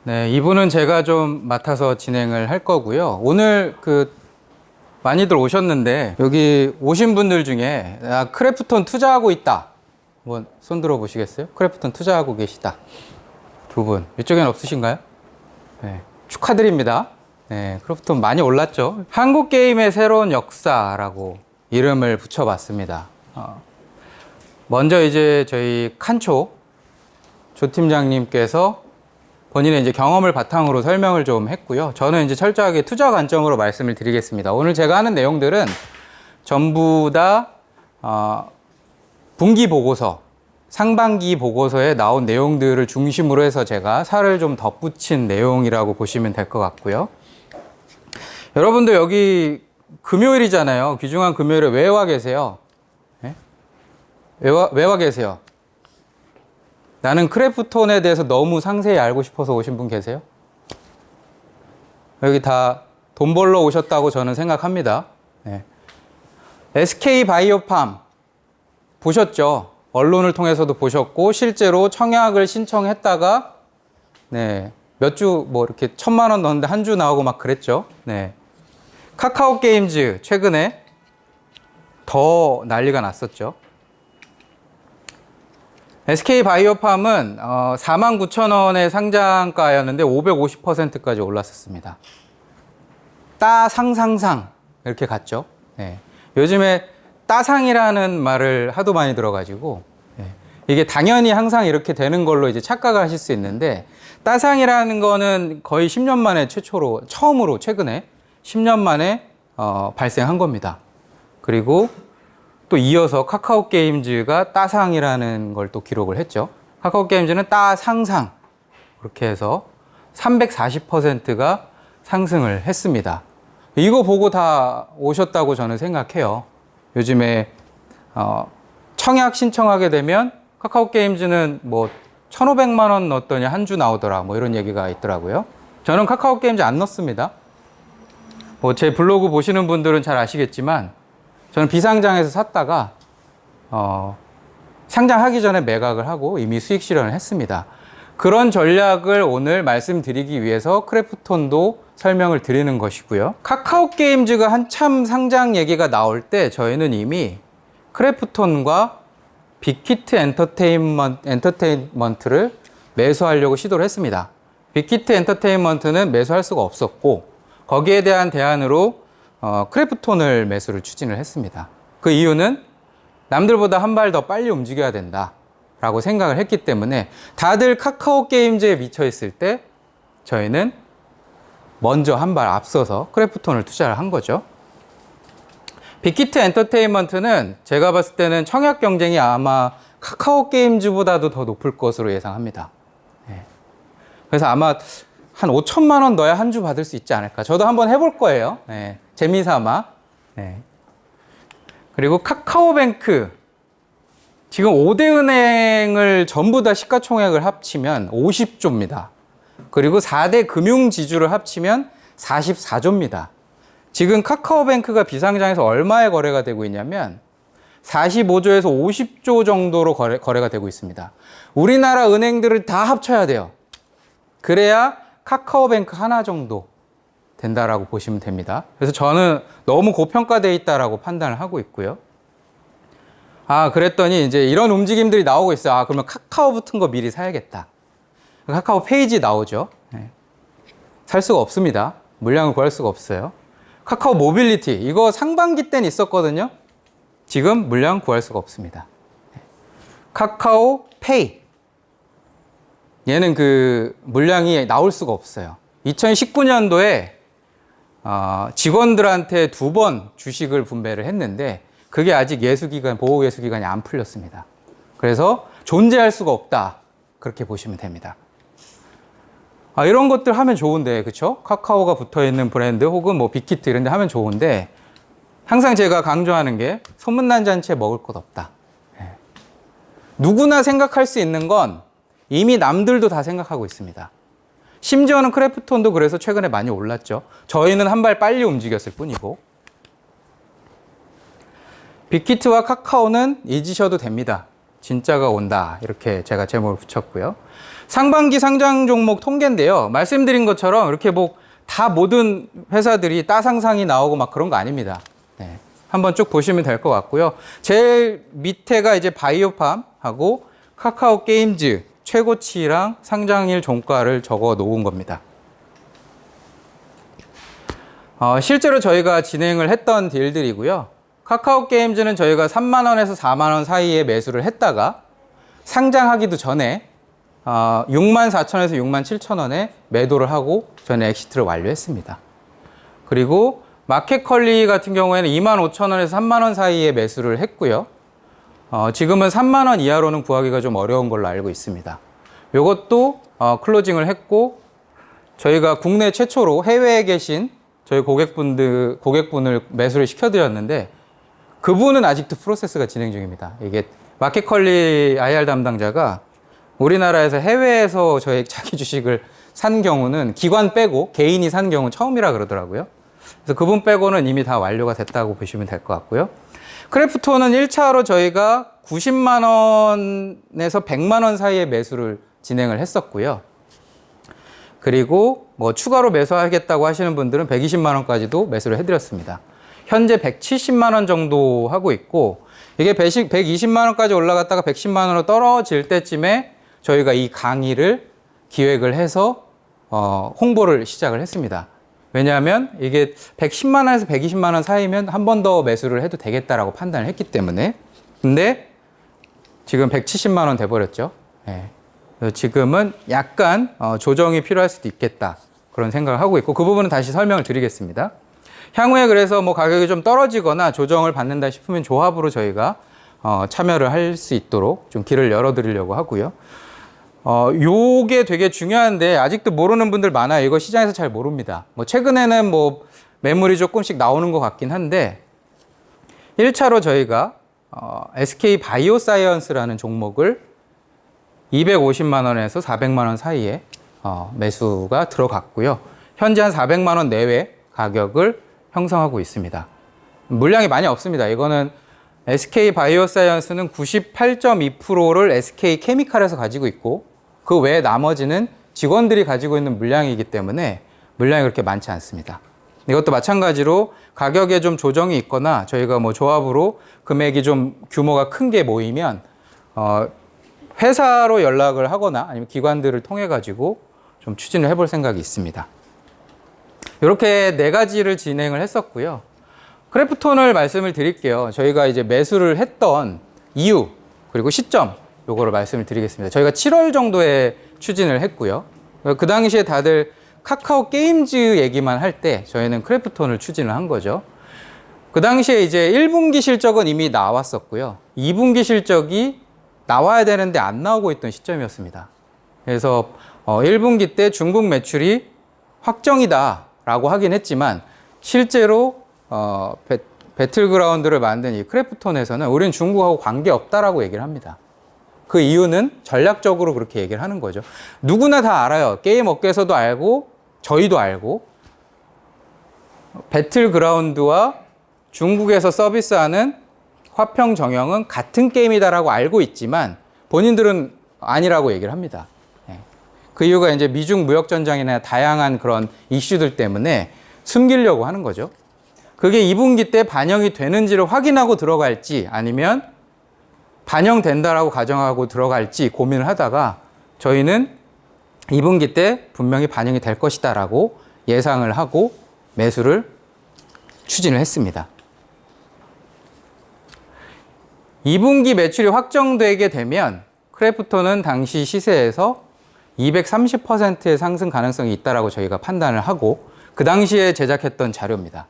네, 이분은 제가 좀 맡아서 진행을 할 거고요. 오늘 많이들 오셨는데 여기 오신 분들 중에 크래프톤 투자하고 있다. 한번 손 들어 보시겠어요? 크래프톤 투자하고 계시다. 두 분. 이쪽엔 없으신가요? 네, 축하드립니다. 네, 크래프톤 많이 올랐죠. 한국 게임의 새로운 역사라고 이름을 붙여봤습니다. 먼저 이제 저희 칸초 조 팀장님께서 본인의 이제 경험을 바탕으로 설명을 좀 했고요. 저는 이제 철저하게 투자 관점으로 말씀을 드리겠습니다. 오늘 제가 하는 내용들은 전부 다 분기 보고서, 상반기 보고서에 나온 내용들을 중심으로 해서 제가 살을 좀 덧붙인 내용이라고 보시면 될 것 같고요. 여러분도 여기 금요일이잖아요. 귀중한 금요일에 왜 와 계세요? 네? 왜 와 계세요? 나는 크래프톤에 대해서 너무 상세히 알고 싶어서 오신 분 계세요? 여기 다 돈 벌러 오셨다고 저는 생각합니다. 네. SK바이오팜 보셨죠? 언론을 통해서도 보셨고 실제로 청약을 신청했다가 네, 몇 주 뭐 이렇게 1,000만 원 넣었는데 한 주 나오고 막 그랬죠. 네. 카카오 게임즈 최근에 더 난리가 났었죠. SK바이오팜은 49,000원의 상장가였는데 550%까지 올랐었습니다. 따상상상 이렇게 갔죠. 네. 요즘에 따상이라는 말을 하도 많이 들어가지고 네. 이게 당연히 항상 이렇게 되는 걸로 이제 착각을 하실 수 있는데 따상이라는 거는 거의 10년 만에 처음으로 최근에 10년 만에 발생한 겁니다. 그리고 또 이어서 카카오 게임즈가 따상이라는 걸 또 기록을 했죠. 카카오 게임즈는 따상상 그렇게 해서 340%가 상승을 했습니다. 이거 보고 다 오셨다고 저는 생각해요. 요즘에 청약 신청하게 되면 카카오 게임즈는 뭐 1,500만 원 넣었더니 한 주 나오더라 뭐 이런 얘기가 있더라고요. 저는 카카오 게임즈 안 넣습니다. 뭐 제 블로그 보시는 분들은 잘 아시겠지만 저는 비상장에서 샀다가 상장하기 전에 매각을 하고 이미 수익 실현을 했습니다. 그런 전략을 오늘 말씀드리기 위해서 크래프톤도 설명을 드리는 것이고요. 카카오 게임즈가 한참 상장 얘기가 나올 때 저희는 이미 크래프톤과 빅히트 엔터테인먼트를 매수하려고 시도를 했습니다. 빅히트 엔터테인먼트는 매수할 수가 없었고 거기에 대한 대안으로 크래프톤을 매수를 추진을 했습니다. 그 이유는 남들보다 한 발 더 빨리 움직여야 된다 라고 생각을 했기 때문에 다들 카카오 게임즈에 미쳐 있을 때 저희는 먼저 한 발 앞서서 크래프톤을 투자를 한 거죠. 빅히트 엔터테인먼트는 제가 봤을 때는 청약 경쟁이 아마 카카오 게임즈보다도 더 높을 것으로 예상합니다. 네. 그래서 아마 한 5,000만 원 넣어야 한 주 받을 수 있지 않을까. 저도 한번 해볼 거예요. 네. 재미삼아. 네. 그리고 카카오뱅크. 지금 5대 은행을 전부 다 시가총액을 합치면 50조입니다. 그리고 4대 금융지주를 합치면 44조입니다. 지금 카카오뱅크가 비상장에서 얼마에 거래가 되고 있냐면 45조에서 50조 정도로 거래가 되고 있습니다. 우리나라 은행들을 다 합쳐야 돼요. 그래야 카카오뱅크 하나 정도 된다라고 보시면 됩니다. 그래서 저는 너무 고평가되어 있다라고 판단을 하고 있고요. 그랬더니 이제 이런 움직임들이 나오고 있어요. 그러면 카카오 붙은 거 미리 사야겠다. 카카오 페이지 나오죠. 네. 살 수가 없습니다. 물량을 구할 수가 없어요. 카카오 모빌리티 이거 상반기 때는 있었거든요. 지금 물량 구할 수가 없습니다. 네. 카카오 페이 얘는 물량이 나올 수가 없어요. 2019년도에 직원들한테 2번 주식을 분배를 했는데 그게 아직 보호 예수기간이 안 풀렸습니다. 그래서 존재할 수가 없다. 그렇게 보시면 됩니다. 이런 것들 하면 좋은데, 그쵸? 카카오가 붙어 있는 브랜드 혹은 뭐 빅히트 이런 데 하면 좋은데 항상 제가 강조하는 게 소문난 잔치에 먹을 것 없다. 네. 누구나 생각할 수 있는 건 이미 남들도 다 생각하고 있습니다. 심지어는 크래프톤도 그래서 최근에 많이 올랐죠. 저희는 한 발 빨리 움직였을 뿐이고. 빅히트와 카카오는 잊으셔도 됩니다. 진짜가 온다. 이렇게 제가 제목을 붙였고요. 상반기 상장 종목 통계인데요. 말씀드린 것처럼 이렇게 뭐 다 모든 회사들이 따상상이 나오고 막 그런 거 아닙니다. 네. 한번 쭉 보시면 될 것 같고요. 제일 밑에가 이제 바이오팜하고 카카오 게임즈 최고치랑 상장일 종가를 적어 놓은 겁니다. 실제로 저희가 진행을 했던 딜들이고요. 카카오 게임즈는 저희가 3만 원에서 4만 원 사이에 매수를 했다가 상장하기도 전에 6만 4천에서 6만 7천 원에 매도를 하고 전에 엑시트를 완료했습니다. 그리고 마켓컬리 같은 경우에는 2만 5천 원에서 3만 원 사이에 매수를 했고요. 지금은 3만 원 이하로는 구하기가 좀 어려운 걸로 알고 있습니다. 이것도 클로징을 했고 저희가 국내 최초로 해외에 계신 저희 고객분을 매수를 시켜드렸는데 그분은 아직도 프로세스가 진행 중입니다. 이게 마켓컬리 IR 담당자가 우리나라에서 해외에서 자기 주식을 산 경우는 기관 빼고 개인이 산 경우는 처음이라 그러더라고요. 그래서 그분 빼고는 이미 다 완료가 됐다고 보시면 될 것 같고요. 크래프톤은 1차로 저희가 90만 원에서 100만 원 사이에 매수를 진행을 했었고요. 그리고 뭐 추가로 매수하겠다고 하시는 분들은 120만 원까지도 매수를 해드렸습니다. 현재 170만 원 정도 하고 있고 이게 120만 원까지 올라갔다가 110만 원으로 떨어질 때쯤에 저희가 이 강의를 기획을 해서 홍보를 시작을 했습니다. 왜냐하면 이게 110만 원에서 120만 원 사이면 한 번 더 매수를 해도 되겠다라고 판단을 했기 때문에. 근데 지금 170만 원 돼버렸죠. 네. 지금은 약간 조정이 필요할 수도 있겠다. 그런 생각을 하고 있고 그 부분은 다시 설명을 드리겠습니다. 향후에 그래서 뭐 가격이 좀 떨어지거나 조정을 받는다 싶으면 조합으로 저희가 참여를 할 수 있도록 좀 길을 열어드리려고 하고요. 요게 되게 중요한데 아직도 모르는 분들 많아요. 이거 시장에서 잘 모릅니다. 뭐 최근에는 뭐 매물이 조금씩 나오는 것 같긴 한데 1차로 저희가 SK 바이오사이언스라는 종목을 250만 원에서 400만 원 사이에 매수가 들어갔고요. 현재 한 400만 원 내외 가격을 형성하고 있습니다. 물량이 많이 없습니다. 이거는 SK 바이오사이언스는 98.2%를 SK 케미칼에서 가지고 있고 그 외에 나머지는 직원들이 가지고 있는 물량이기 때문에 물량이 그렇게 많지 않습니다. 이것도 마찬가지로 가격에 좀 조정이 있거나 저희가 뭐 조합으로 금액이 좀 규모가 큰 게 모이면 회사로 연락을 하거나 아니면 기관들을 통해 가지고 좀 추진을 해볼 생각이 있습니다. 이렇게 네 가지를 진행을 했었고요. 크래프톤을 말씀을 드릴게요. 저희가 이제 매수를 했던 이유 그리고 시점 요거를 말씀을 드리겠습니다. 저희가 7월 정도에 추진을 했고요. 그 당시에 다들 카카오 게임즈 얘기만 할 때 저희는 크래프톤을 추진을 한 거죠. 그 당시에 이제 1분기 실적은 이미 나왔었고요. 2분기 실적이 나와야 되는데 안 나오고 있던 시점이었습니다. 그래서 1분기 때 중국 매출이 확정이다 라고 하긴 했지만 실제로 배틀그라운드를 만든 이 크래프톤에서는 우리는 중국하고 관계없다라고 얘기를 합니다. 그 이유는 전략적으로 그렇게 얘기를 하는 거죠. 누구나 다 알아요. 게임 업계에서도 알고 저희도 알고 배틀그라운드와 중국에서 서비스하는 화평 정영은 같은 게임이다라고 알고 있지만 본인들은 아니라고 얘기를 합니다. 그 이유가 이제 미중 무역 전장이나 다양한 그런 이슈들 때문에 숨기려고 하는 거죠. 그게 2분기 때 반영이 되는지를 확인하고 들어갈지 아니면 반영된다라고 가정하고 들어갈지 고민을 하다가 저희는 2분기 때 분명히 반영이 될 것이다 라고 예상을 하고 매수를 추진을 했습니다. 2분기 매출이 확정되게 되면 크래프톤은 당시 시세에서 230%의 상승 가능성이 있다라고 저희가 판단을 하고 그 당시에 제작했던 자료입니다.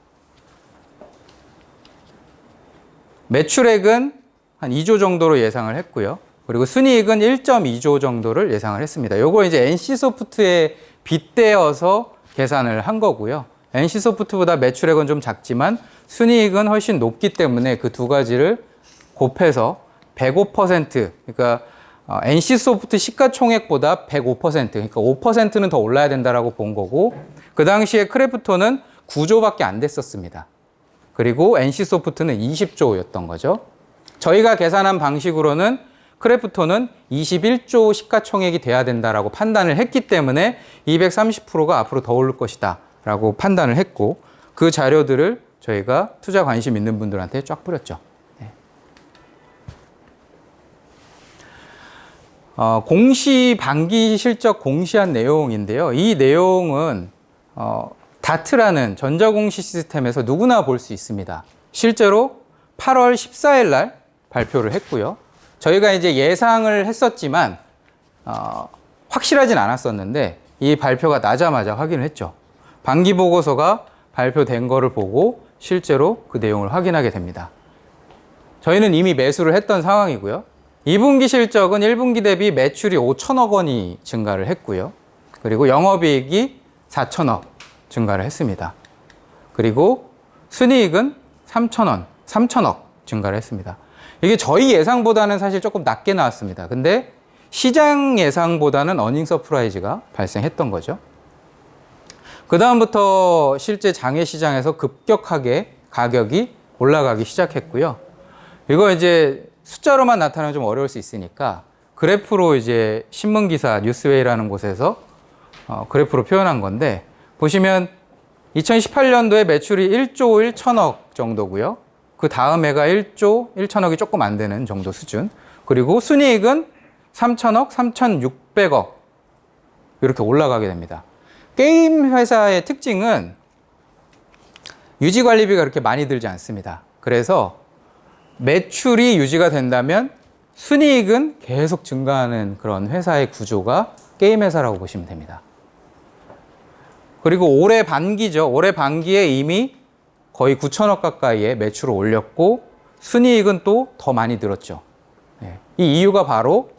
매출액은 한 2조 정도로 예상을 했고요. 그리고 순이익은 1.2조 정도를 예상을 했습니다. 요거 이제 NC소프트에 빗대어서 계산을 한 거고요. NC소프트보다 매출액은 좀 작지만 순이익은 훨씬 높기 때문에 그 두 가지를 곱해서 105%, 그러니까 NC소프트 시가총액보다 105%, 그러니까 5%는 더 올라야 된다라고 본 거고 그 당시에 크래프톤은 9조밖에 안 됐었습니다. 그리고 NC소프트는 20조였던 거죠. 저희가 계산한 방식으로는 크래프톤은 21조 시가총액이 돼야 된다라고 판단을 했기 때문에 230%가 앞으로 더 오를 것이다 라고 판단을 했고, 그 자료들을 저희가 투자 관심 있는 분들한테 쫙 뿌렸죠. 네. 공시 반기 실적 공시한 내용인데요. 이 내용은 다트라는 전자공시 시스템에서 누구나 볼 수 있습니다. 실제로 8월 14일 날 발표를 했고요. 저희가 이제 예상을 했었지만 확실하진 않았었는데 이 발표가 나자마자 확인을 했죠. 반기 보고서가 발표된 거를 보고 실제로 그 내용을 확인하게 됩니다. 저희는 이미 매수를 했던 상황이고요. 2분기 실적은 1분기 대비 매출이 5천억 원이 증가를 했고요. 그리고 영업이익이 4천억 증가를 했습니다. 그리고 순이익은 3천억 증가를 했습니다. 이게 저희 예상보다는 사실 조금 낮게 나왔습니다. 근데 시장 예상보다는 어닝 서프라이즈가 발생했던 거죠. 그 다음부터 실제 장외 시장에서 급격하게 가격이 올라가기 시작했고요. 이거 이제 숫자로만 나타나면 좀 어려울 수 있으니까 그래프로 이제 신문기사 뉴스웨이라는 곳에서 그래프로 표현한 건데, 보시면 2018년도에 매출이 1조 1천억 정도고요. 그 다음 해가 1조 1천억이 조금 안 되는 정도 수준. 그리고 순이익은 3천억, 3,600억 이렇게 올라가게 됩니다. 게임 회사의 특징은 유지관리비가 그렇게 많이 들지 않습니다. 그래서 매출이 유지가 된다면 순이익은 계속 증가하는 그런 회사의 구조가 게임 회사라고 보시면 됩니다. 그리고 올해 반기죠. 올해 반기에 이미 거의 9천억 가까이의 매출을 올렸고 순이익은 또 더 많이 늘었죠. 이 이유가 바로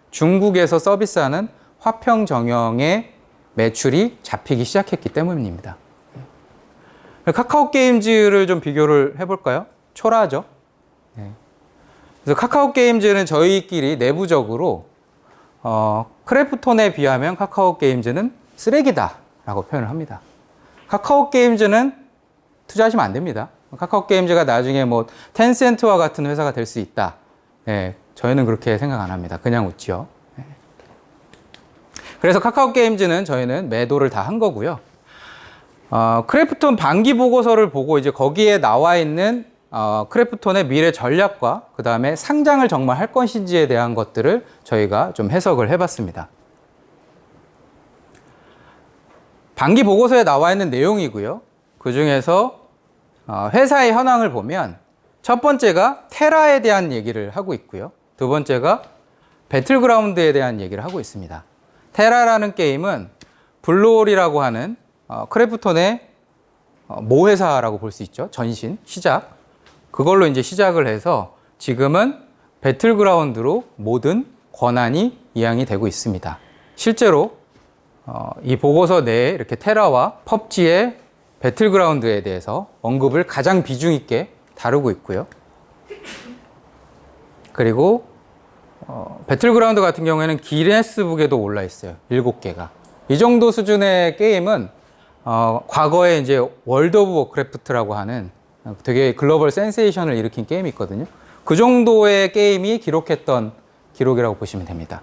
중국에서 서비스하는 화평 정형의 매출이 잡히기 시작했기 때문입니다. 카카오 게임즈를 좀 비교를 해볼까요? 초라하죠. 그래서 카카오 게임즈는 저희끼리 내부적으로 크래프톤에 비하면 카카오 게임즈는 쓰레기다라고 표현을 합니다. 카카오 게임즈는 투자하시면 안 됩니다. 카카오 게임즈가 나중에 뭐 텐센트와 같은 회사가 될 수 있다. 저희는 그렇게 생각 안 합니다. 그냥 웃지요. 그래서 카카오 게임즈는 저희는 매도를 다 한 거고요. 크래프톤 반기 보고서를 보고 이제 거기에 나와 있는 크래프톤의 미래 전략과 그 다음에 상장을 정말 할 것인지에 대한 것들을 저희가 좀 해석을 해봤습니다. 반기 보고서에 나와 있는 내용이고요. 그 중에서 회사의 현황을 보면 첫 번째가 테라에 대한 얘기를 하고 있고요. 두 번째가 배틀그라운드에 대한 얘기를 하고 있습니다. 테라라는 게임은 블루홀이라고 하는 크래프톤의 모회사라고 볼 수 있죠. 전신, 시작. 그걸로 이제 시작을 해서 지금은 배틀그라운드로 모든 권한이 이양이 되고 있습니다. 실제로 이 보고서 내에 이렇게 테라와 펍지의 배틀그라운드에 대해서 언급을 가장 비중 있게 다루고 있고요. 그리고 배틀그라운드 같은 경우에는 기네스북에도 올라 있어요. 7개가. 이 정도 수준의 게임은 과거에 이제 월드 오브 워크래프트라고 하는 되게 글로벌 센세이션을 일으킨 게임이 있거든요. 그 정도의 게임이 기록했던 기록이라고 보시면 됩니다.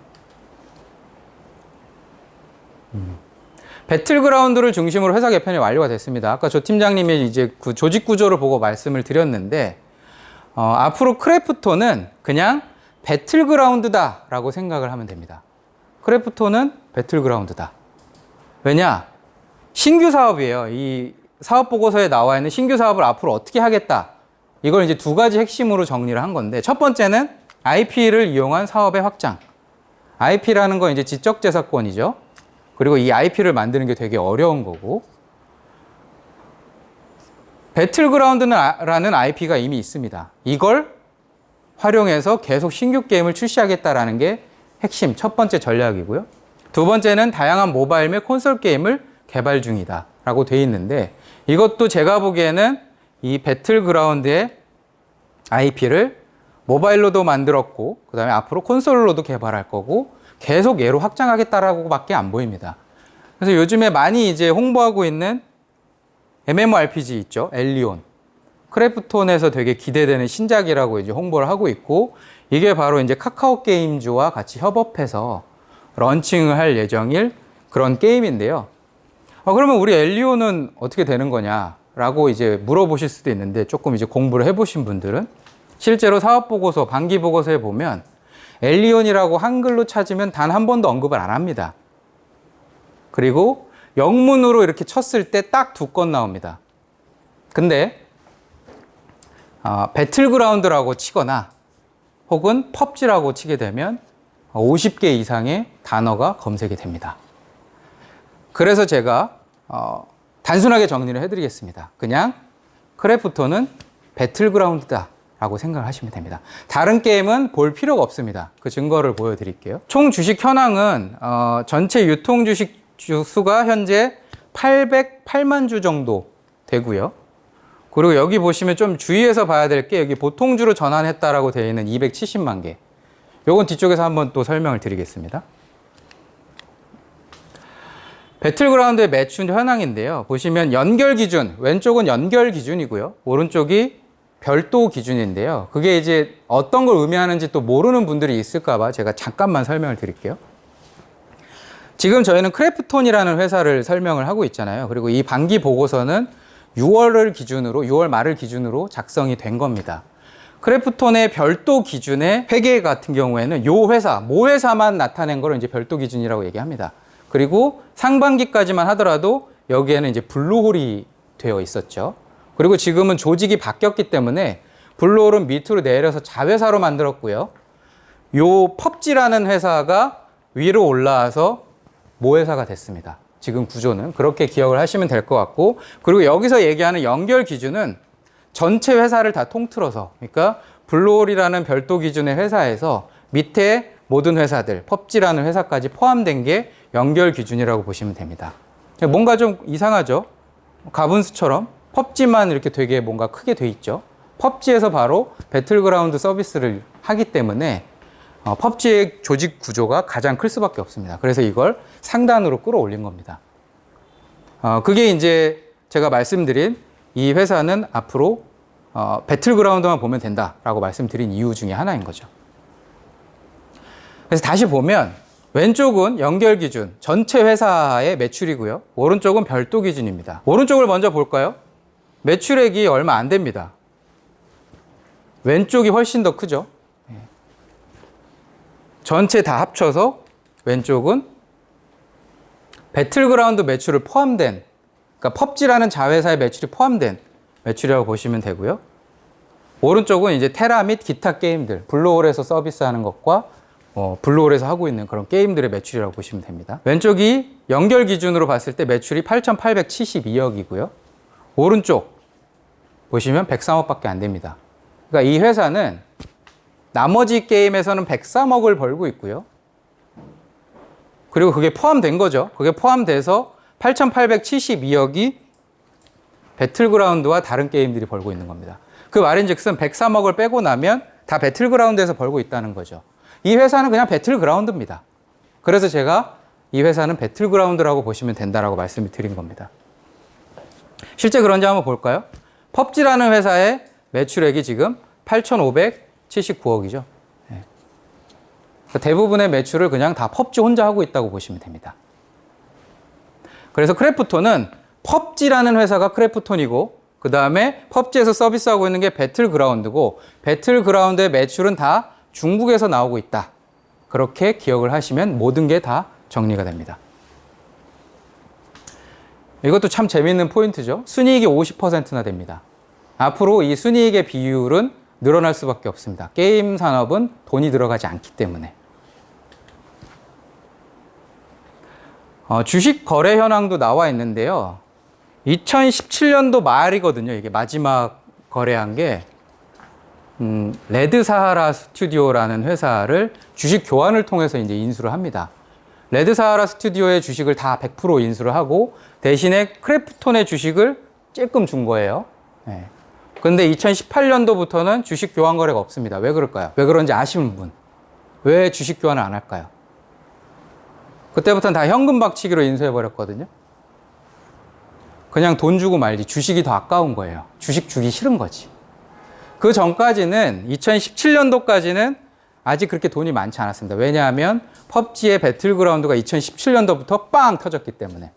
배틀그라운드를 중심으로 회사 개편이 완료가 됐습니다. 아까 조 팀장님이 이제 그 조직 구조를 보고 말씀을 드렸는데, 앞으로 크래프톤은 그냥 배틀그라운드다 라고 생각을 하면 됩니다. 크래프톤은 배틀그라운드다. 왜냐? 신규 사업이에요. 이 사업 보고서에 나와 있는 신규 사업을 앞으로 어떻게 하겠다. 이걸 이제 두 가지 핵심으로 정리를 한 건데, 첫 번째는 IP를 이용한 사업의 확장. IP라는 건 이제 지적재산권이죠. 그리고 이 IP를 만드는 게 되게 어려운 거고, 배틀그라운드라는 IP가 이미 있습니다. 이걸 활용해서 계속 신규 게임을 출시하겠다라는 게 핵심 첫 번째 전략이고요. 두 번째는 다양한 모바일 및 콘솔 게임을 개발 중이다 라고 돼 있는데, 이것도 제가 보기에는 이 배틀그라운드의 IP를 모바일로도 만들었고 그 다음에 앞으로 콘솔로도 개발할 거고 계속 얘로 확장하겠다라고 밖에 안 보입니다. 그래서 요즘에 많이 이제 홍보하고 있는 MMORPG 있죠. 엘리온. 크래프톤에서 되게 기대되는 신작이라고 이제 홍보를 하고 있고, 이게 바로 이제 카카오 게임즈와 같이 협업해서 런칭을 할 예정일 그런 게임인데요. 그러면 우리 엘리온은 어떻게 되는 거냐라고 이제 물어보실 수도 있는데, 조금 이제 공부를 해보신 분들은 실제로 사업보고서, 반기보고서에 보면 엘리온이라고 한글로 찾으면 단 한 번도 언급을 안 합니다. 그리고 영문으로 이렇게 쳤을 때 딱 2건 나옵니다. 근데 배틀그라운드라고 치거나 혹은 펍지라고 치게 되면 50개 이상의 단어가 검색이 됩니다. 그래서 제가 단순하게 정리를 해드리겠습니다. 그냥 크래프톤은 배틀그라운드다 라고 생각을 하시면 됩니다. 다른 게임은 볼 필요가 없습니다. 그 증거를 보여드릴게요. 총 주식 현황은 전체 유통 주식 수가 현재 808만 주 정도 되고요. 그리고 여기 보시면 좀 주의해서 봐야 될 게, 여기 보통주로 전환했다라고 되어 있는 270만 개. 요건 뒤쪽에서 한번 또 설명을 드리겠습니다. 배틀그라운드의 매출 현황인데요. 보시면 연결 기준, 왼쪽은 연결 기준이고요. 오른쪽이 별도 기준인데요. 그게 이제 어떤 걸 의미하는지 또 모르는 분들이 있을까봐 제가 잠깐만 설명을 드릴게요. 지금 저희는 크래프톤이라는 회사를 설명을 하고 있잖아요. 그리고 이 반기 보고서는 6월 말을 기준으로 작성이 된 겁니다. 크래프톤의 별도 기준의 회계 같은 경우에는 모 회사만 나타낸 걸 이제 별도 기준이라고 얘기합니다. 그리고 상반기까지만 하더라도 여기에는 이제 블루홀이 되어 있었죠. 그리고 지금은 조직이 바뀌었기 때문에 블루홀은 밑으로 내려서 자회사로 만들었고요. 요 펍지라는 회사가 위로 올라와서 모회사가 됐습니다. 지금 구조는 그렇게 기억을 하시면 될 것 같고, 그리고 여기서 얘기하는 연결 기준은 전체 회사를 다 통틀어서, 그러니까 블루홀이라는 별도 기준의 회사에서 밑에 모든 회사들, 펍지라는 회사까지 포함된 게 연결 기준이라고 보시면 됩니다. 뭔가 좀 이상하죠? 가분수처럼 펍지만 이렇게 되게 뭔가 크게 돼 있죠. 펍지에서 바로 배틀그라운드 서비스를 하기 때문에 펍지의 조직 구조가 가장 클 수밖에 없습니다. 그래서 이걸 상단으로 끌어올린 겁니다. 그게 이제 제가 말씀드린 이 회사는 앞으로 배틀그라운드만 보면 된다라고 말씀드린 이유 중에 하나인 거죠. 그래서 다시 보면 왼쪽은 연결 기준, 전체 회사의 매출이고요. 오른쪽은 별도 기준입니다. 오른쪽을 먼저 볼까요? 매출액이 얼마 안 됩니다. 왼쪽이 훨씬 더 크죠. 전체 다 합쳐서 왼쪽은 배틀그라운드 매출을 포함된, 그러니까 펍지라는 자회사의 매출이 포함된 매출이라고 보시면 되고요. 오른쪽은 이제 테라 및 기타 게임들, 블루홀에서 서비스하는 것과 블루홀에서 하고 있는 그런 게임들의 매출이라고 보시면 됩니다. 왼쪽이 연결 기준으로 봤을 때 매출이 8,872억이고요. 오른쪽 보시면 103억밖에 안 됩니다. 그러니까 이 회사는 나머지 게임에서는 103억을 벌고 있고요. 그리고 그게 포함된 거죠. 그게 포함돼서 8,872억이 배틀그라운드와 다른 게임들이 벌고 있는 겁니다. 그 말인즉슨 103억을 빼고 나면 다 배틀그라운드에서 벌고 있다는 거죠. 이 회사는 그냥 배틀그라운드입니다. 그래서 제가 이 회사는 배틀그라운드라고 보시면 된다라고 말씀을 드린 겁니다. 실제 그런지 한번 볼까요? 펍지라는 회사의 매출액이 지금 8,579억이죠. 네. 대부분의 매출을 그냥 다 펍지 혼자 하고 있다고 보시면 됩니다. 그래서 크래프톤은 펍지라는 회사가 크래프톤이고, 그 다음에 펍지에서 서비스하고 있는 게 배틀그라운드고, 배틀그라운드의 매출은 다 중국에서 나오고 있다. 그렇게 기억을 하시면 모든 게 다 정리가 됩니다. 이것도 참 재미있는 포인트죠. 순이익이 50%나 됩니다. 앞으로 이 순이익의 비율은 늘어날 수밖에 없습니다. 게임 산업은 돈이 들어가지 않기 때문에. 주식 거래 현황도 나와 있는데요. 2017년도 말이거든요. 이게 마지막 거래한 게 레드 사하라 스튜디오라는 회사를 주식 교환을 통해서 이제 인수를 합니다. 레드 사하라 스튜디오의 주식을 다 100% 인수를 하고 대신에 크래프톤의 주식을 조금 준 거예요. 네. 근데 2018년도부터는 주식 교환 거래가 없습니다. 왜 그럴까요? 왜 그런지 아시는 분? 왜 주식 교환을 안 할까요? 그때부터는 다 현금 박치기로 인수해버렸거든요. 그냥 돈 주고 말지 주식이 더 아까운 거예요. 주식 주기 싫은 거지. 그 전까지는 2017년도까지는 아직 그렇게 돈이 많지 않았습니다. 왜냐하면 펍지의 배틀그라운드가 2017년도부터 빵 터졌기 때문에.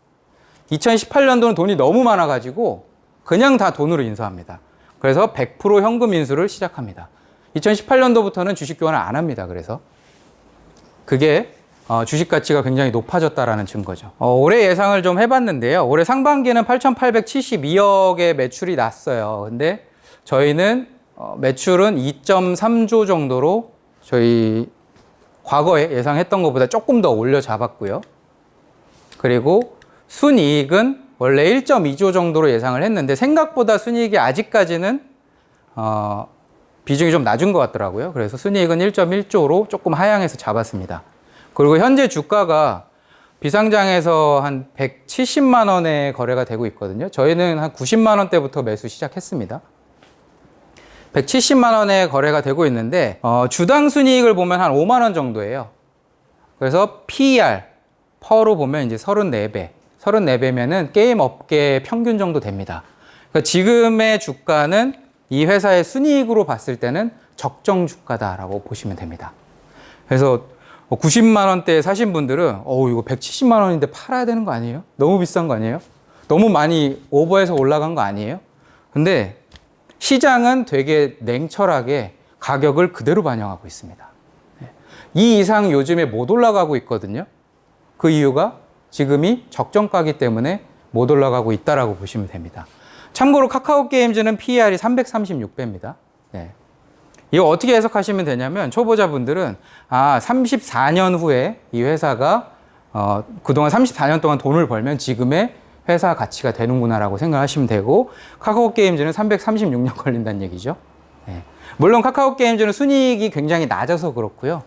2018년도는 돈이 너무 많아가지고 그냥 다 돈으로 인수합니다. 그래서 100% 현금 인수를 시작합니다. 2018년도부터는 주식 교환을 안 합니다. 그래서 그게 주식 가치가 굉장히 높아졌다라는 증거죠. 올해 예상을 좀 해봤는데요. 올해 상반기는 8,872억의 매출이 났어요. 근데 저희는 매출은 2.3조 정도로 저희 과거에 예상했던 것보다 조금 더 올려 잡았고요. 그리고 순이익은 원래 1.2조 정도로 예상을 했는데 생각보다 순이익이 아직까지는 비중이 좀 낮은 것 같더라고요. 그래서 순이익은 1.1조로 조금 하향해서 잡았습니다. 그리고 현재 주가가 비상장에서 한 170만 원에 거래가 되고 있거든요. 저희는 한 90만 원대부터 매수 시작했습니다. 170만 원에 거래가 되고 있는데 주당 순이익을 보면 한 5만 원 정도예요. 그래서 PER, 퍼로 보면 이제 34배. 34배면은 게임 업계 평균 정도 됩니다. 그러니까 지금의 주가는 이 회사의 순이익으로 봤을 때는 적정 주가다라고 보시면 됩니다. 그래서 90만 원대에 사신 분들은 이거 170만 원인데 팔아야 되는 거 아니에요? 너무 비싼 거 아니에요? 너무 많이 오버해서 올라간 거 아니에요? 근데 시장은 되게 냉철하게 가격을 그대로 반영하고 있습니다. 이 이상 요즘에 못 올라가고 있거든요. 그 이유가 지금이 적정가기 때문에 못 올라가고 있다라고 보시면 됩니다. 참고로 카카오 게임즈는 PER이 336배입니다. 네. 이거 어떻게 해석하시면 되냐면 초보자분들은 34년 후에 이 회사가 그동안 34년 동안 돈을 벌면 지금의 회사 가치가 되는구나라고 생각하시면 되고 카카오 게임즈는 336년 걸린다는 얘기죠. 네. 물론 카카오 게임즈는 순이익이 굉장히 낮아서 그렇고요.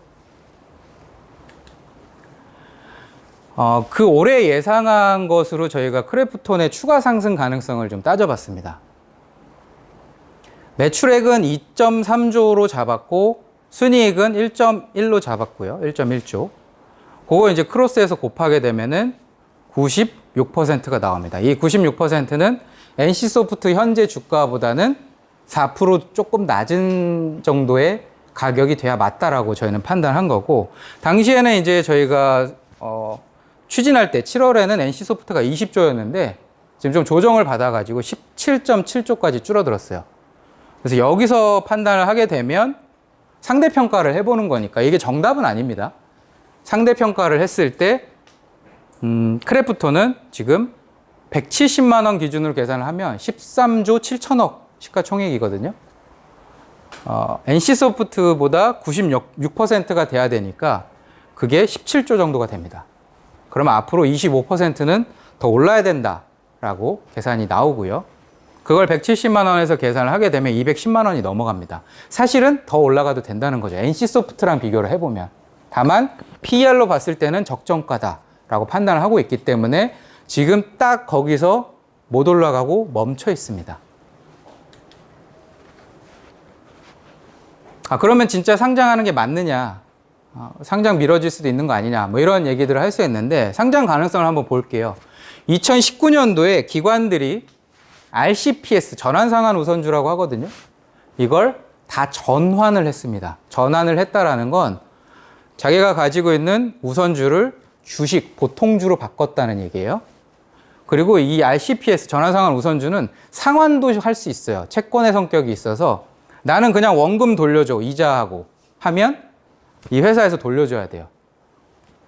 그 올해 예상한 것으로 저희가 크래프톤의 추가 상승 가능성을 좀 따져봤습니다. 매출액은 2.3조로 잡았고 순이익은 1.1로 잡았고요. 1.1조. 그거 이제 크로스해서 곱하게 되면은 96%가 나옵니다. 이 96%는 NC소프트 현재 주가보다는 4% 조금 낮은 정도의 가격이 돼야 맞다라고 저희는 판단한 거고 당시에는 이제 저희가 추진할 때 7월에는 NC소프트가 20조였는데 지금 좀 조정을 받아가지고 17.7조까지 줄어들었어요. 그래서 여기서 판단을 하게 되면 상대평가를 해보는 거니까 이게 정답은 아닙니다. 상대평가를 했을 때 크래프톤은 지금 170만 원 기준으로 계산을 하면 13조 7천억 시가총액이거든요. NC소프트보다 96%가 돼야 되니까 그게 17조 정도가 됩니다. 그러면 앞으로 25%는 더 올라야 된다라고 계산이 나오고요. 그걸 170만 원에서 계산을 하게 되면 210만 원이 넘어갑니다. 사실은 더 올라가도 된다는 거죠. NC소프트랑 비교를 해보면. 다만 PER로 봤을 때는 적정가다라고 판단을 하고 있기 때문에 지금 딱 거기서 못 올라가고 멈춰 있습니다. 그러면 진짜 상장하는 게 맞느냐? 상장 미뤄질 수도 있는 거 아니냐? 뭐 이런 얘기들을 할 수 있는데 상장 가능성을 한번 볼게요. 2019년도에 기관들이 RCPS, 전환상환 우선주라고 하거든요. 이걸 다 전환을 했습니다. 전환을 했다라는 건 자기가 가지고 있는 우선주를 주식, 보통주로 바꿨다는 얘기예요. 그리고 이 RCPS, 전환상환 우선주는 상환도 할 수 있어요. 채권의 성격이 있어서 나는 그냥 원금 돌려줘, 이자하고 하면 이 회사에서 돌려줘야 돼요.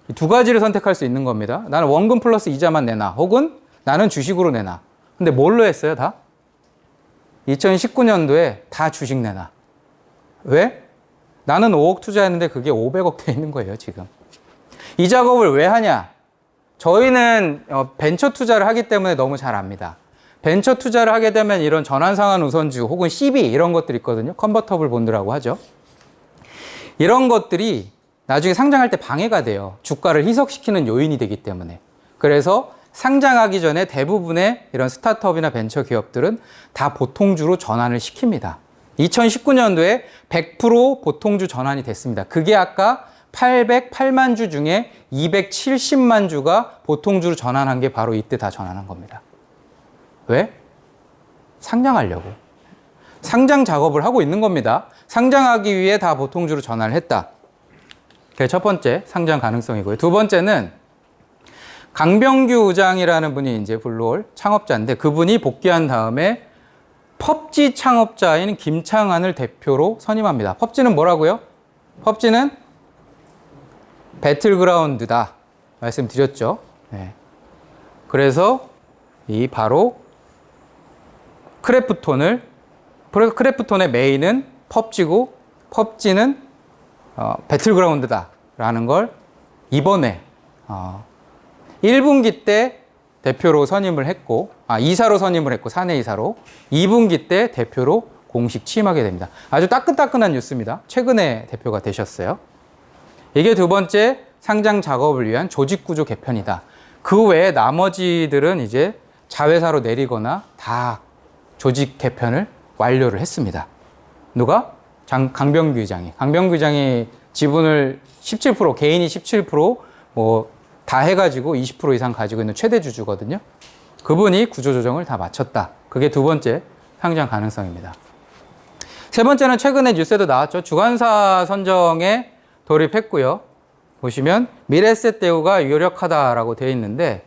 이 두 가지를 선택할 수 있는 겁니다. 나는 원금 플러스 이자만 내놔, 혹은 나는 주식으로 내놔. 근데 뭘로 했어요, 다? 2019년도에 다 주식 내놔. 왜? 나는 5억 투자했는데 그게 500억 돼 있는 거예요, 지금. 이 작업을 왜 하냐? 저희는 벤처 투자를 하기 때문에 너무 잘 압니다. 벤처 투자를 하게 되면 이런 전환상환 우선주 혹은 CB 이런 것들 있거든요. 컨버터블 본드라고 하죠. 이런 것들이 나중에 상장할 때 방해가 돼요. 주가를 희석시키는 요인이 되기 때문에. 그래서 상장하기 전에 대부분의 이런 스타트업이나 벤처 기업들은 다 보통주로 전환을 시킵니다. 2019년도에 100% 보통주 전환이 됐습니다. 그게 아까 808만 주 중에 270만 주가 보통주로 전환한 게 바로 이때 다 전환한 겁니다. 왜? 상장하려고. 상장 작업을 하고 있는 겁니다. 상장하기 위해 다 보통주로 전환을 했다. 그게 첫 번째 상장 가능성이고요. 두 번째는 강병규 의장이라는 분이 이제 블루홀 창업자인데 그분이 복귀한 다음에 펍지 창업자인 김창완을 대표로 선임합니다. 펍지는 뭐라고요? 펍지는 배틀그라운드다 말씀드렸죠. 네. 그래서 이 바로 크래프톤의 메인은 펍지고 펍지는 배틀그라운드다라는 걸 이번에 1분기 때 대표로 선임을 했고, 이사로 선임을 했고, 사내 이사로 2분기 때 대표로 공식 취임하게 됩니다. 아주 따끈따끈한 뉴스입니다. 최근에 대표가 되셨어요. 이게 두 번째 상장 작업을 위한 조직구조 개편이다. 그 외에 나머지들은 이제 자회사로 내리거나 다 조직 개편을 완료를 했습니다. 누가? 강병규 의장이. 강병규 의장이 지분을 17%, 개인이 17%, 다 해가지고 20% 이상 가지고 있는 최대 주주거든요. 그분이 구조조정을 다 마쳤다. 그게 두 번째 상장 가능성입니다. 세 번째는 최근에 뉴스에도 나왔죠. 주관사 선정에 돌입했고요. 보시면 미래에셋 대우가 유력하다라고 되어 있는데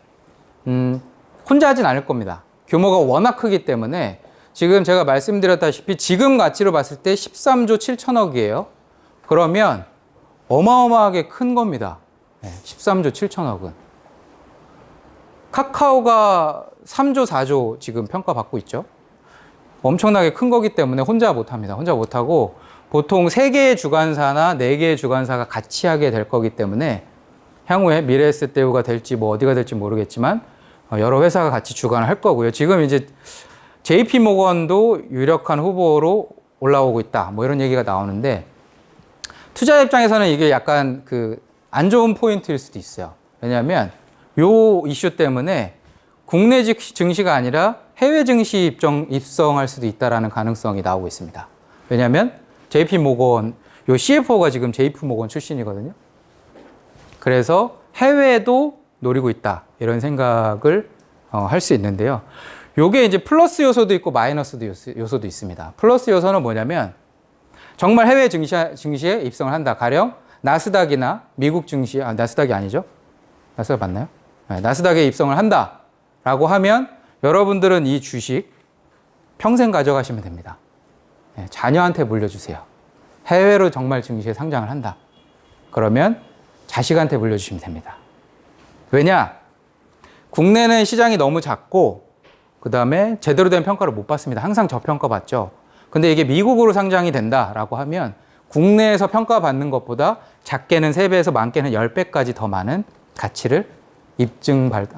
혼자 하진 않을 겁니다. 규모가 워낙 크기 때문에 지금 제가 말씀드렸다시피 지금 가치로 봤을 때 13조 7천억이에요. 그러면 어마어마하게 큰 겁니다. 13조 7천억은. 카카오가 3조 4조 지금 평가받고 있죠. 엄청나게 큰 거기 때문에 혼자 못합니다. 혼자 못하고 보통 3개의 주관사나 4개의 주관사가 같이 하게 될 거기 때문에 향후에 미래에셋 대우가 될지 어디가 될지 모르겠지만 여러 회사가 같이 주관을 할 거고요. 지금 이제 JP 모건도 유력한 후보로 올라오고 있다. 이런 얘기가 나오는데 투자 입장에서는 이게 약간 안 좋은 포인트일 수도 있어요. 왜냐하면 요 이슈 때문에 국내 증시가 아니라 해외 증시 입성할 수도 있다라는 가능성이 나오고 있습니다. 왜냐하면 JP 모건, 요 CFO가 지금 JP 모건 출신이거든요. 그래서 해외도 노리고 있다. 이런 생각을 할 수 있는데요. 요게 이제 플러스 요소도 있고 마이너스 요소도 있습니다. 플러스 요소는 뭐냐면 정말 해외 증시에 입성을 한다. 가령 나스닥이나 미국 증시, 나스닥이 아니죠? 나스닥 맞나요? 네, 나스닥에 입성을 한다라고 하면 여러분들은 이 주식 평생 가져가시면 됩니다. 네, 자녀한테 물려주세요. 해외로 정말 증시에 상장을 한다. 그러면 자식한테 물려주시면 됩니다. 왜냐? 국내는 시장이 너무 작고 그 다음에 제대로 된 평가를 못 받습니다. 항상 저평가 받죠. 근데 이게 미국으로 상장이 된다라고 하면 국내에서 평가받는 것보다 작게는 3배에서 많게는 10배까지 더 많은 가치를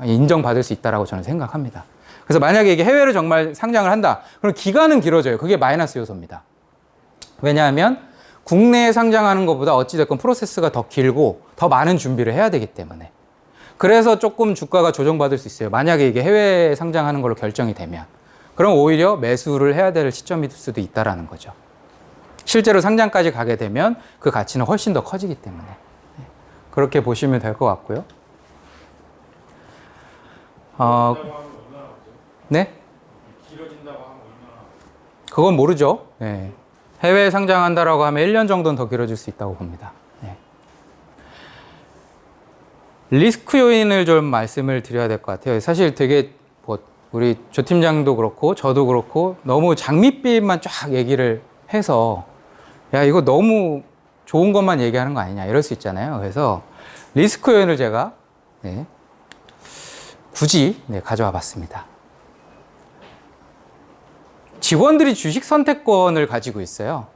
인정받을 수 있다라고 저는 생각합니다. 그래서 만약에 이게 해외로 정말 상장을 한다. 그럼 기간은 길어져요. 그게 마이너스 요소입니다. 왜냐하면 국내에 상장하는 것보다 어찌됐건 프로세스가 더 길고 더 많은 준비를 해야 되기 때문에. 그래서 조금 주가가 조정받을 수 있어요. 만약에 이게 해외에 상장하는 걸로 결정이 되면. 그럼 오히려 매수를 해야 될 시점일 수도 있다라는 거죠. 실제로 상장까지 가게 되면 그 가치는 훨씬 더 커지기 때문에. 그렇게 보시면 될 것 같고요. 네? 길어진다고 하면 얼마나? 그건 모르죠. 네. 해외에 상장한다라고 하면 1년 정도는 더 길어질 수 있다고 봅니다. 네. 리스크 요인을 좀 말씀을 드려야 될 것 같아요. 사실 되게 우리 조 팀장도 그렇고 저도 그렇고 너무 장밋빛만 쫙 얘기를 해서 야 이거 너무 좋은 것만 얘기하는 거 아니냐 이럴 수 있잖아요. 그래서 리스크 요인을 제가 굳이 가져와 봤습니다. 직원들이 주식 선택권을 가지고 있어요.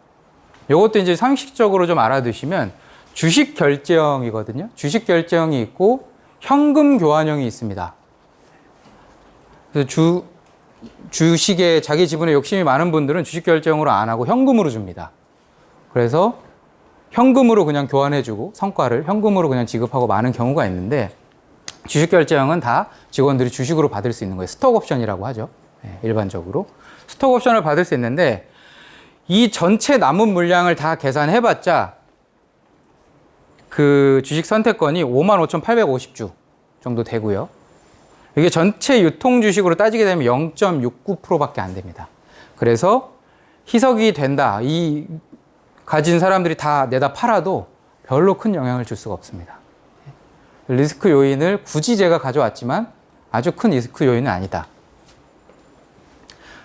이것도 이제 상식적으로 좀 알아두시면 주식 결제형이거든요. 주식 결제형이 있고 현금 교환형이 있습니다. 그래서 주식에 자기 지분에 욕심이 많은 분들은 주식 결제형으로 안 하고 현금으로 줍니다. 그래서 현금으로 그냥 교환해주고 성과를 현금으로 그냥 지급하고 많은 경우가 있는데 주식 결제형은 다 직원들이 주식으로 받을 수 있는 거예요. 스톡 옵션이라고 하죠. 일반적으로. 스톡 옵션을 받을 수 있는데 이 전체 남은 물량을 다 계산해봤자 그 주식 선택권이 55,850주 정도 되고요. 이게 전체 유통 주식으로 따지게 되면 0.69%밖에 안 됩니다. 그래서 희석이 된다. 이 가진 사람들이 다 내다 팔아도 별로 큰 영향을 줄 수가 없습니다. 리스크 요인을 굳이 제가 가져왔지만 아주 큰 리스크 요인은 아니다.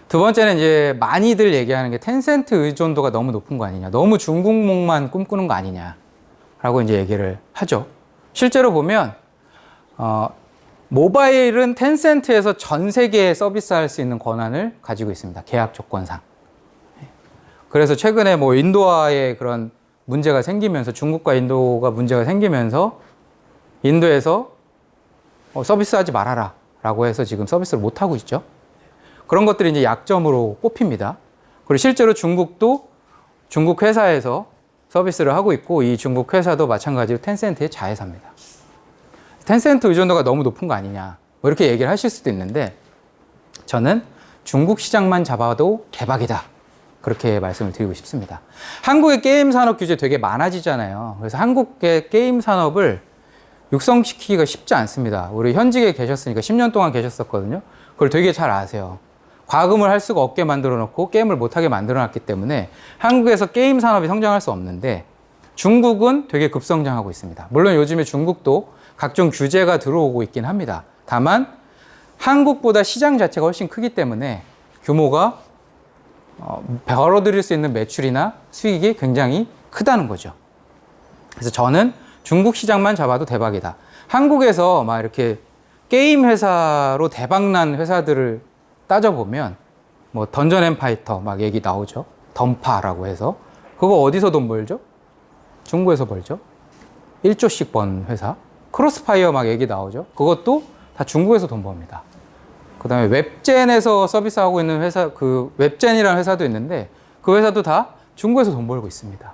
두 번째는 이제 많이들 얘기하는 게 텐센트 의존도가 너무 높은 거 아니냐. 너무 중국몽만 꿈꾸는 거 아니냐. 라고 이제 얘기를 하죠. 실제로 보면, 모바일은 텐센트에서 전 세계에 서비스할 수 있는 권한을 가지고 있습니다. 계약 조건상. 그래서 최근에 뭐 인도와의 그런 문제가 생기면서 중국과 인도가 문제가 생기면서 인도에서 서비스하지 말아라 라고 해서 지금 서비스를 못하고 있죠. 그런 것들이 이제 약점으로 꼽힙니다. 그리고 실제로 중국도 중국 회사에서 서비스를 하고 있고 이 중국 회사도 마찬가지로 텐센트의 자회사입니다. 텐센트 의존도가 너무 높은 거 아니냐 뭐 이렇게 얘기를 하실 수도 있는데 저는 중국 시장만 잡아도 대박이다. 그렇게 말씀을 드리고 싶습니다. 한국의 게임 산업 규제 되게 많아지잖아요. 그래서 한국의 게임 산업을 육성시키기가 쉽지 않습니다. 우리 현직에 계셨으니까 10년 동안 계셨었거든요. 그걸 되게 잘 아세요. 과금을 할 수가 없게 만들어 놓고 게임을 못하게 만들어 놨기 때문에 한국에서 게임 산업이 성장할 수 없는데 중국은 되게 급성장하고 있습니다. 물론 요즘에 중국도 각종 규제가 들어오고 있긴 합니다. 다만 한국보다 시장 자체가 훨씬 크기 때문에 규모가 벌어들일 수 있는 매출이나 수익이 굉장히 크다는 거죠. 그래서 저는 중국 시장만 잡아도 대박이다. 한국에서 막 이렇게 게임 회사로 대박난 회사들을 따져보면 뭐 던전 앤 파이터 막 얘기 나오죠. 던파라고 해서 그거 어디서 돈 벌죠? 중국에서 벌죠. 1조씩 번 회사. 크로스파이어 막 얘기 나오죠. 그것도 다 중국에서 돈 법니다. 그 다음에 웹젠에서 서비스하고 있는 회사, 그 웹젠이라는 회사도 있는데 그 회사도 다 중국에서 돈 벌고 있습니다.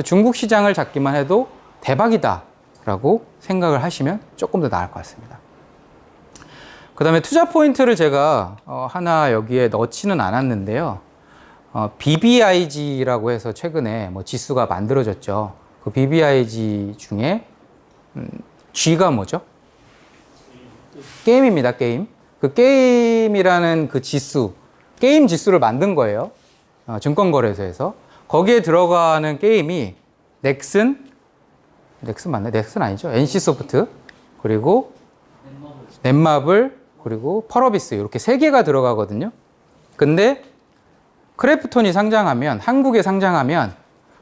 중국 시장을 잡기만 해도 대박이다 라고 생각을 하시면 조금 더 나을 것 같습니다. 그 다음에 투자 포인트를 제가 하나 여기에 넣지는 않았는데요. BBIG라고 해서 최근에 뭐 지수가 만들어졌죠. 그 BBIG 중에 G가 뭐죠? 게임입니다, 게임. 그 게임이라는 그 지수, 게임 지수를 만든 거예요. 증권거래소에서. 거기에 들어가는 게임이 넥슨 맞나요? 넥슨 아니죠? NC소프트, 그리고 넷마블, 그리고 펄어비스 이렇게 세 개가 들어가거든요. 근데 크래프톤이 상장하면, 한국에 상장하면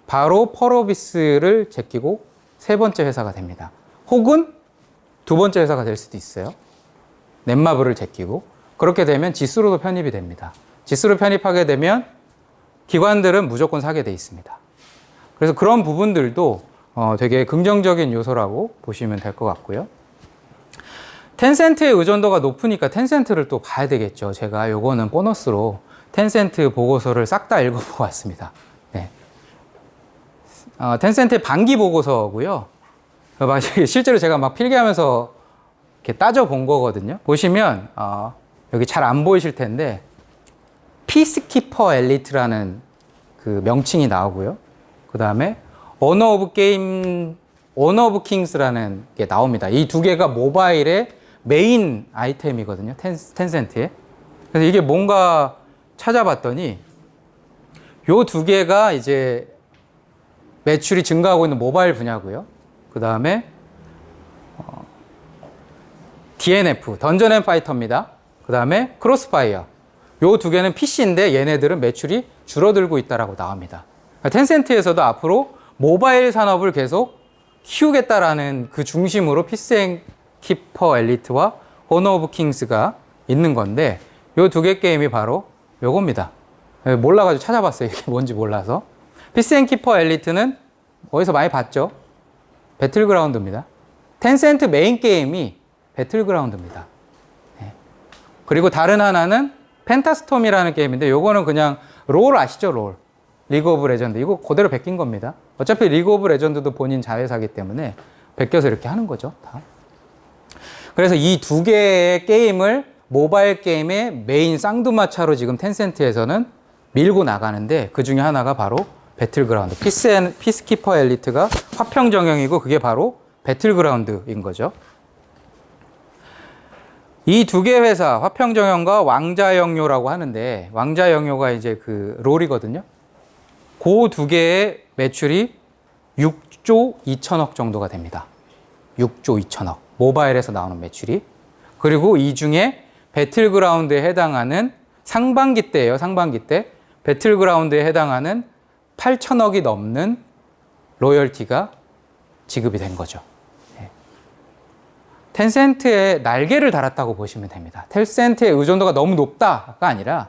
바로 펄어비스를 제끼고 세 번째 회사가 됩니다. 혹은 두 번째 회사가 될 수도 있어요. 넷마블을 제끼고. 그렇게 되면 지수로도 편입이 됩니다. 지수로 편입하게 되면 기관들은 무조건 사게 돼 있습니다. 그래서 그런 부분들도 되게 긍정적인 요소라고 보시면 될 것 같고요. 텐센트의 의존도가 높으니까 텐센트를 또 봐야 되겠죠. 제가 요거는 보너스로 텐센트 보고서를 싹 다 읽어보고 왔습니다. 네. 텐센트의 반기 보고서고요. 실제로 제가 막 필기하면서 이렇게 따져본 거거든요. 보시면 여기 잘 안 보이실 텐데 피스키퍼 엘리트라는 그 명칭이 나오고요. 그 다음에 오너 오브 킹스라는 게 나옵니다. 이 두 개가 모바일의 메인 아이템이거든요. 텐센트에. 그래서 이게 뭔가 찾아봤더니 요 두 개가 이제 매출이 증가하고 있는 모바일 분야고요. 그 다음에 DNF, 던전 앤 파이터입니다. 그 다음에 크로스파이어. 요 두 개는 PC인데 얘네들은 매출이 줄어들고 있다라고 나옵니다. 텐센트에서도 앞으로 모바일 산업을 계속 키우겠다라는 그 중심으로 피스앤키퍼 엘리트와 호너 오브 킹스가 있는 건데 요 두 개 게임이 바로 요겁니다. 몰라가지고 찾아봤어요. 이게 뭔지 몰라서. 피스앤키퍼 엘리트는 어디서 많이 봤죠? 배틀그라운드입니다. 텐센트 메인 게임이 배틀그라운드입니다. 네. 그리고 다른 하나는 펜타스톰이라는 게임인데 요거는 그냥 롤 아시죠? 롤. 리그 오브 레전드. 이거 그대로 베낀 겁니다. 어차피 리그 오브 레전드도 본인 자회사기 때문에 베껴서 이렇게 하는 거죠. 다. 그래서 이 두 개의 게임을 모바일 게임의 메인 쌍두마차로 지금 텐센트에서는 밀고 나가는데 그 중에 하나가 바로 배틀그라운드. 피스키퍼 엘리트가 화평정영이고 그게 바로 배틀그라운드인 거죠. 이 두 개 회사, 화평정영과 왕자영요라고 하는데 왕자영요가 이제 그 롤이거든요. 그 두 개의 매출이 6조 2천억 정도가 됩니다. 6조 2천억. 모바일에서 나오는 매출이. 그리고 이 중에 배틀그라운드에 해당하는 상반기 때예요. 상반기 때. 배틀그라운드에 해당하는 8천억이 넘는 로열티가 지급이 된 거죠. 텐센트에 날개를 달았다고 보시면 됩니다. 텐센트의 의존도가 너무 높다가 아니라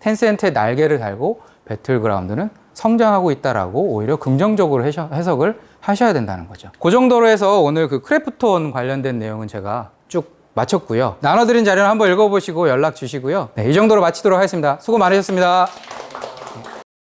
텐센트에 날개를 달고 배틀그라운드는 성장하고 있다라고 오히려 긍정적으로 해석을 하셔야 된다는 거죠. 그 정도로 해서 오늘 그 크래프톤 관련된 내용은 제가 쭉 마쳤고요. 나눠드린 자료는 한번 읽어보시고 연락 주시고요. 네, 이 정도로 마치도록 하겠습니다. 수고 많으셨습니다.